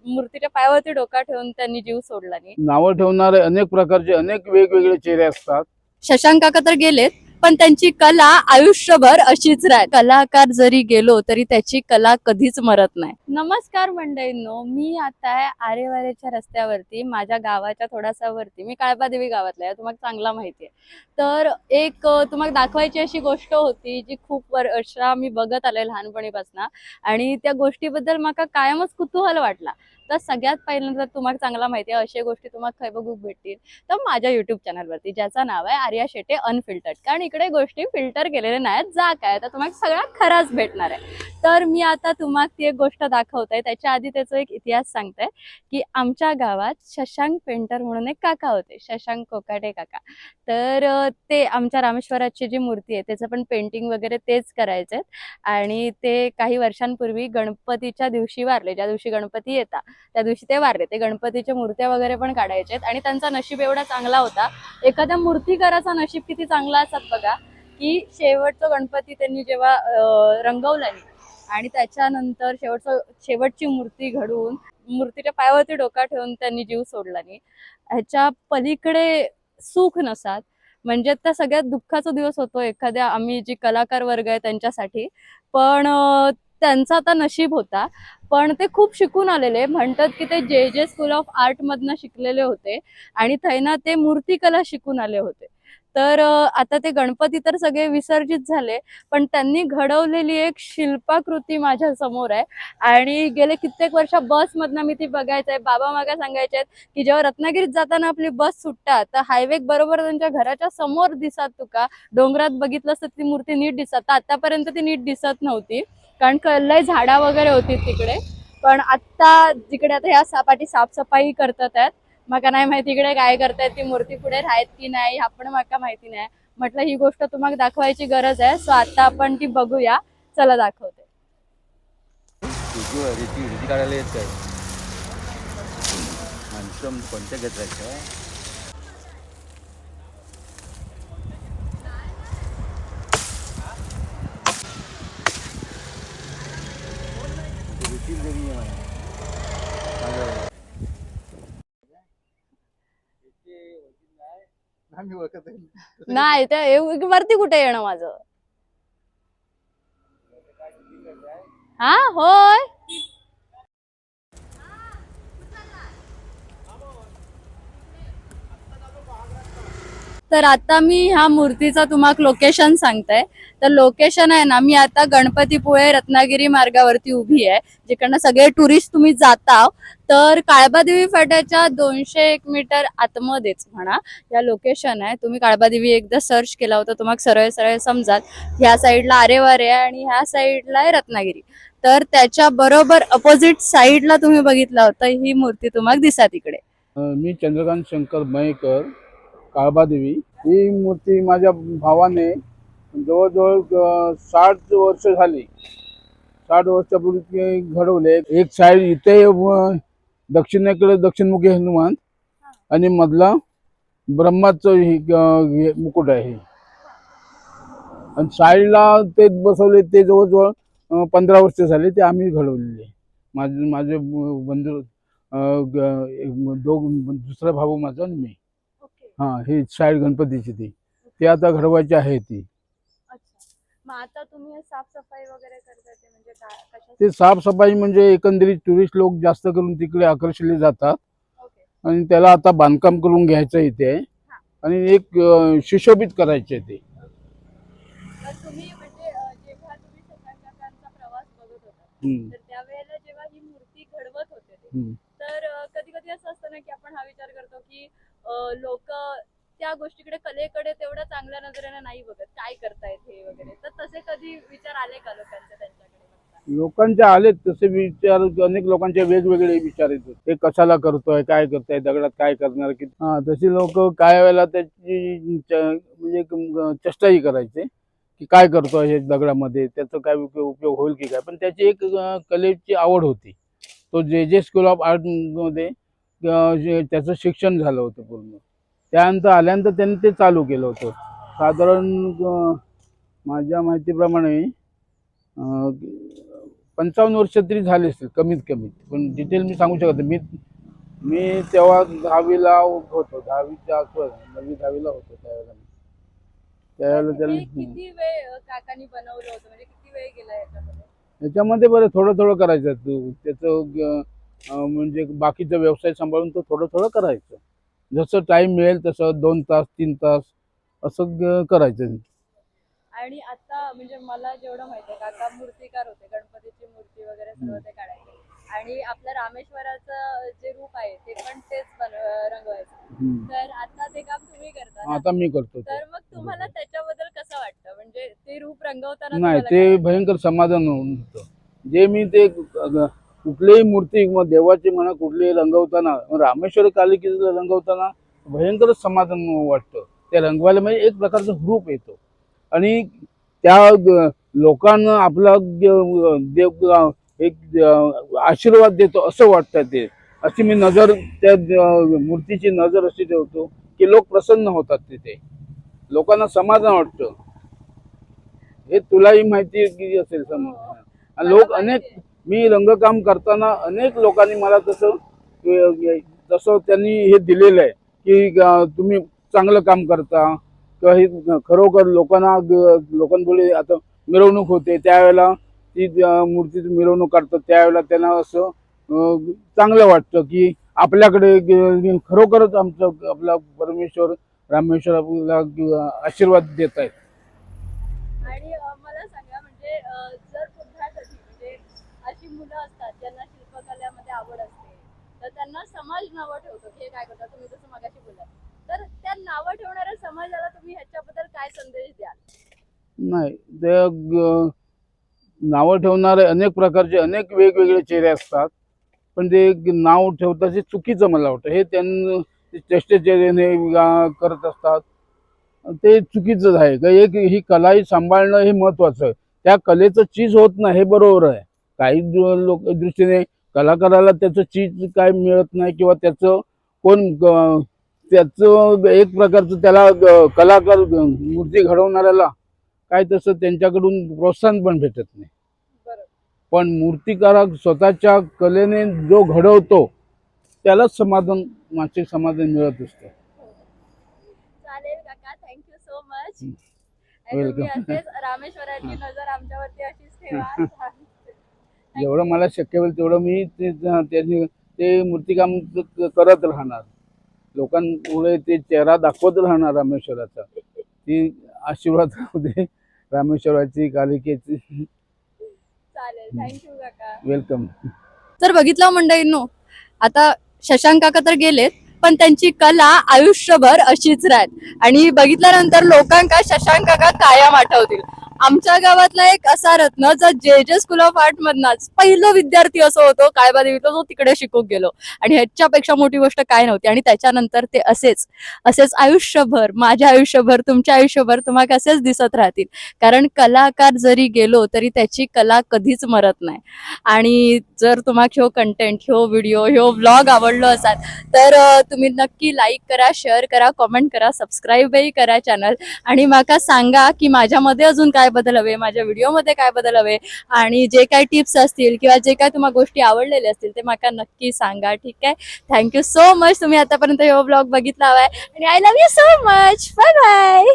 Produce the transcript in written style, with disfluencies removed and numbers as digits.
मूर्तीच्या पायावरती डोका ठेवून त्यांनी जीव सोडला नाही। नावं ठेवणारे अनेक प्रकारचे अनेक वेगवेगळे चेहरे असतात। शशांक काका तर गेलेत, पण त्यांची कला आयुष्यभर अशीच राहते। कलाकार जरी गेलो तरी त्याची कला कधीच मरत नाही। नमस्कार मंडळींनो, मी आता आहे आरेवारेच्या रस्त्यावरती, माझ्या गावाच्या थोडासा वरती। मी काळबादेवी गावातला आहे, तुम्हाला चांगला माहिती आहे। तर एक तुम्हाला दाखवायची अशी गोष्ट होती जी खूप वर्षा मी बघत आले लहानपणीपासून, आणि त्या गोष्टीबद्दल मला कायमच कुतूहल वाटला। तर सगळ्यात पहिल्यांदा तुम्हाला चांगला माहिती आहे अशा गोष्टी तुम्हाला खय बघू भेटतील तर माझ्या युट्यूब चॅनलवरती, ज्याचं नाव आहे आर्या शेटे अनफिल्टर्ड। कारण इकडे गोष्टी फिल्टर केलेल्या नाहीत, जा काय तर तुम्हाला सगळा खराच भेटणार आहे। तर मी आता तुम्हाला ती एक गोष्ट दाखवते, त्याच्या आधी त्याचा एक इतिहास सांगते की आमच्या गावात शशांक पेंटर म्हणून एक काका होते, शशांक कोकाटे काका। तर ते आमच्या रामेश्वराची जी मूर्ती आहे त्याचं पण पेंटिंग वगैरे तेच करायचे, आणि ते काही वर्षांपूर्वी गणपतीच्या दिवशी वारले। ज्या दिवशी गणपती येतात त्या दिवशी ते वारले। ते गणपतीच्या मूर्त्या वगैरे पण काढायचे, आणि त्यांचा नशीब एवढा चांगला होता, एखाद्या मूर्तिकाराचा नशीब किती चांगला असतात बघा, की शेवटचा गणपती त्यांनी जेव्हा रंगवला आणि त्याच्यानंतर शेवटची मूर्ती घडवून मूर्तीच्या पायावरती डोका ठेवून त्यांनी जीव सोडला नाही। ह्याच्या पलीकडे सुख नसात, म्हणजे त्या सगळ्यात दुःखाचा दिवस होतो एखाद्या आम्ही जी कलाकार वर्ग आहे त्यांच्यासाठी। पण त्यांचा आता नशीब होता, पण ते खूप शिकून आलेले। म्हणतात की ते जे स्कूल ऑफ आर्ट मधनं शिकलेले होते, आणि थैना ते मूर्तिकला शिकून आले होते। तर आता ते गणपती तर सगळे विसर्जित झाले, पण त्यांनी घडवलेली एक शिल्पाकृती माझ्या समोर आहे, आणि गेले कित्येक वर्ष बसमधनं मी ती बघायचंय। बाबा मागा सांगायचे की जेव्हा रत्नागिरीत जाताना आपली बस सुटतात तर हायवे बरोबर त्यांच्या घराच्या समोर दिसत, तुका डोंगरात बघितलं तर ती मूर्ती नीट दिसत। आतापर्यंत ती नीट दिसत नव्हती, कारण लय झाडा वगैरे होती तिकडे। पण आता जिकडे आता ह्या सापाटी साफसफाई करतात आहेत, मका नाही माहिती इकडे काय करतायत, ती मूर्ती पुढे राहत की नाही आपण मका माहिती नाही। म्हटलं ही गोष्ट तुम्हाला दाखवायची गरज आहे, सो आता आपण ती बघूया। चला दाखवते। काढायला येत काय माणसं कोणत्या गजरायचं नाही ते वरती कुठे येणं माझं। हा होय, तर आता मी ह्या मूर्तीचा तुम्हाला लोकेशन सांगते। तर लोकेशन आहे ना, मी आता गणपतीपुळे रत्नागिरी मार्गावरती उभी आहे, जिकडनं सगळे टुरिस्ट तुम्ही जाता। तर काळबादेवी फाट्याच्या 201 मीटर आतमध्येच म्हणा या लोकेशन आहे। तुम्ही काळबादेवी एकदा सर्च केला होता तुम्हाला सरळ सरळ समजाल, ह्या साईडला आरेवारे आहे आणि ह्या साईडला आहे रत्नागिरी। तर त्याच्या बरोबर अपोजिट साईडला तुम्ही बघितला होता ही मूर्ती तुम्हाला दिसत इकडे। मी चंद्रकांत शंकर मयेकर, काळबादेवी। ही मूर्ती माझ्या भावाने जवळजवळ 60 वर्ष झाली, 60 वर्षापूर्वी घडवले। एक साईड इथे दक्षिणेकडे दक्षिणमुखी हनुमान, आणि मधला ब्रह्माचं मुकुट आहे, आणि साईडला ते बसवले। ते जवळजवळ 15 वर्ष झाले ते आम्ही घडवलेले। माझे बंधू दुसरा भाऊ माझा आणि मी। हा, हे साईड गणपतीची ती आता घडवायची आहे ती। मग आता तुम्ही साफसफाई वगैरे करता ते म्हणजे ते साफसफाई म्हणजे एकंदरीत टुरिस्ट लोक जास्त करून तिकडे आकर्षिले जातात, आणि त्याला आता बांधकाम करून घ्यायचं इथे, आणि एक सुशोभित करायचे ते। तुम्ही म्हणजे जेव्हा तुम्ही शशांकांचा प्रवास बघत होता तर त्यावेळेला जेव्हा ही मूर्ती घडवत होते तर कधी कधी असं असतं ना की आपण हा विचार करतो की लोक त्या गोष्टीकडे कलेकडे तेवढ्या चांगल्या नजरेने नाही बघत, काय करतायत हे वगैरे। तर तसे कधी विचार आले का लोकांचे त्यांच्याकडे? लोकांचे आले तसे विचार, अनेक लोकांचे वेगवेगळे विचार येतात। ते कशाला करतोय, काय करताय, दगडात काय करणार की। तशी लोक काय वेळेला त्याची म्हणजे चेष्टाही करायचे की काय करतोय हे दगडामध्ये, त्याचा काय उपयोग होईल की काय। पण त्याची एक कलेची आवड होती। तो जे स्कूल ऑफ आर्ट मध्ये त्याचं शिक्षण झालं होतं पूर्ण। त्यानंतर आल्यानंतर त्यांनी ते चालू केलं होतं। साधारण माझ्या माहितीप्रमाणे 55 वर्ष तरी झाले असतील कमीत कमी, पण डिटेल मी सांगू शकत नाही. मी तेव्हा 10वीला होतो, 10वीच्या आसपास 9वी-10वीला होतो त्यावेळेला. त्यावेळेला म्हणजे त्याला किती वेळ काकांनी बनवलं होतं, म्हणजे किती वेळ गेला याच्यामध्ये? याच्यामध्ये बरं थोडं थोडं करायचं तू त्याचं म्हणजे बाकीचा व्यवसाय सांभाळून तो थोडं थोडं करायचं. जसं टाइम मिळेल तसं 2 तास 3 तास असं करायचं. आणि आता म्हणजे मला जेवढं माहिती आहे, काका मूर्तिकार होते, गणपतीची मूर्ती वगैरे सर्व ते काढायचे. आणि आपलं रामेश्वराचं जे रूप आहे ते पण तेच रंगवायचं. तर आता ते काम तुम्ही करता ना? आता मी करतो ते. तर मग तुम्हाला त्याच्याबद्दल कसं वाटतं, म्हणजे ते रूप रंगवताना नाही, तुम्हाला ते काय भयंकर समाधान होतं. जे मी ते कुठलीही मूर्ती मग देवाची म्हणा कुठलीही रंगवताना, रामेश्वर कालिकेचं रंगवताना भयंकर समाधान वाटतं. ते रंगवायला म्हणजे एक प्रकारचं रूप येतो आणि त्या लोकांना आपला देव एक आशीर्वाद देतो असं वाटतं. ते अशी मी नजर त्या मूर्तीची नजर अशी ठेवतो की लोक प्रसन्न होतात. तिथे लोकांना समाधान वाटतं. हे तुलाही माहिती की असेल समजा. आणि लोक अनेक, मी रंगकाम करताना अनेक लोकांनी मला तसं त्यांनी हे दिलेलं आहे की तुम्ही चांगलं काम करता, किंवा हे खरोखर लोकांपुढे आता मिरवणूक होते त्यावेळेला ती मूर्तीची मिरवणूक काढतात त्यावेळेला त्यांना असं चांगलं वाटतं की आपल्याकडे खरोखरच आपला परमेश्वर रामेश्वर आपल्याला आशीर्वाद देत आहेत. आणि मला सांगा, म्हणजे जर पुन्हा कधी म्हणजे अशी मुलं असतात ज्यांना शिल्पकलेमध्ये आवड असते, तर त्यांना समाज नावं ठेवतो की हे काय करतात, तुम्ही जसं मगाशी बोललात, तर त्या नावं ठेवणाऱ्या समाजाला तुम्ही ह्याच्याबद्दल काय संदेश द्याल? नाही, ते नावं ठेवणारे अनेक प्रकारचे अनेक वेगवेगळे चेहरे असतात, पण ते नाव ठेवतात हे चुकीचं मला वाटतं. हे त्यांना चेष्टेचेहऱ्याने करत असतात, ते चुकीचंच आहे. एक ही कला ही सांभाळणं हे महत्वाचं आहे. त्या कलेचं चीज होत नाही हे बरोबर आहे. काही लोक दृष्टीने कलाकाराला त्याचं चीज काय मिळत नाही, किंवा त्याचं त्याचं एक प्रकारचं त्याला कलाकार मूर्ती घडवणाऱ्याला काय तसं त्यांच्याकडून प्रोत्साहन पण भेटत नाही. बरोबर. पण मूर्तिकाराक स्वतःच्या कलेने जो घडवतो त्यालाच समाधान, मानसिक समाधान मिळत असतं. चालेल काका, थँक्यू सो मच. वेलकम. तुम्ही असेच रामेश्वराची नजर आमच्यावरती अशीच ठेवा. जेवढं मला शक्य होईल तेवढं मी ते मूर्तिकाम करत राहणार. लोकांपुढे ते चेहरा दाखवत राहणार रामेश्वराचा. ती आशीर्वाद राहू दे रामेश्वराची, कालिकेची. चालेल, थँक्यू काका. वेलकम. तर बघितलं मंडळींनो, आता शशांक काका तर गेलेत, पण त्यांची कला आयुष्यभर अशीच राहत. आणि बघितल्यानंतर लोकांका शशांक काका कायम आठवतील. आमच्या गावातला एक असा रत्न जो जे स्कूल ऑफ आर्ट मधनाच पहिलं विद्यार्थी असं होतो काळबा देवीचा, जो तिकडे शिकून गेलो. आणि ह्याच्यापेक्षा मोठी गोष्ट काय नव्हती. आणि त्याच्यानंतर ते असेच आयुष्यभर, माझ्या आयुष्यभर, तुमच्या आयुष्यभर तुम्हाला असेच दिसत राहतील. कारण कलाकार जरी गेलो तरी त्याची कला कधीच मरत नाही. आणि जर तुम्हाला ह्यो कंटेंट, ह्यो व्हिडिओ, ह्यो व्लॉग आवडलो असाल तर तुम्ही नक्की लाईक करा, शेअर करा, कमेंट करा, सबस्क्राईबही करा चॅनल. आणि माका सांगा की माझ्यामध्ये अजून काय बदल हवे, माझ्या व्हिडिओमध्ये काय बदल हवे, आणि जे काही टिप्स असतील किंवा जे काही तुम्हाला गोष्टी आवडलेल्या असतील ते माका नक्की सांगा. ठीक आहे. Thank you so much. तुम्ही आतापर्यंत हा व्लॉग बघितला हवाय आणि I love you so much. Bye bye.